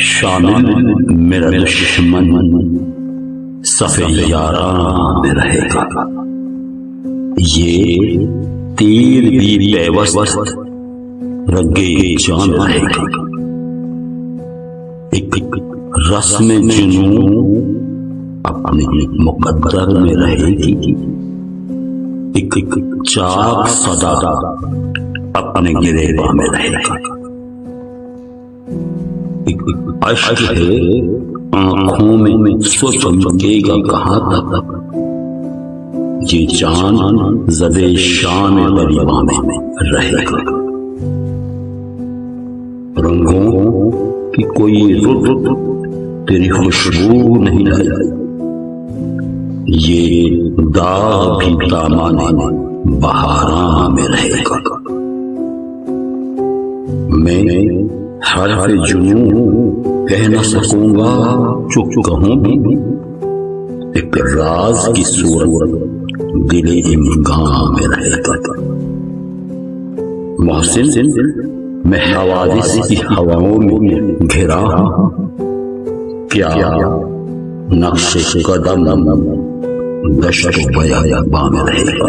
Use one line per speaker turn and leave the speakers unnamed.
शामिल मेरा दुश्मन सफ़े यारा में रहेगा, ये तीर भी बेवस्त रगे जान रहेगा। एक रस्म जुनून अपने मुकद्दर में रहेगी, एक चाक सदा अपने गिरेबान में रहेगा। एक अश्क है आंखों में सोच चमकेगा कहां तक, ये जान ज़दे शान गरीबा में रहेगा। रंगों की कोई रुत तेरी खुशबू नहीं लाई, ये दाग भी दामाने बहारा में रहेगा। मैं हर्फ जुनून कह न सकूंगा जो कहूं भी, एक राज की सूरत दिले इम्कान में रहेगा। मोहसिन मैं हवादिस की हवाओं में घिरा हूं, क्या नक्शे कदम दश्त बयाबा में रहेगा।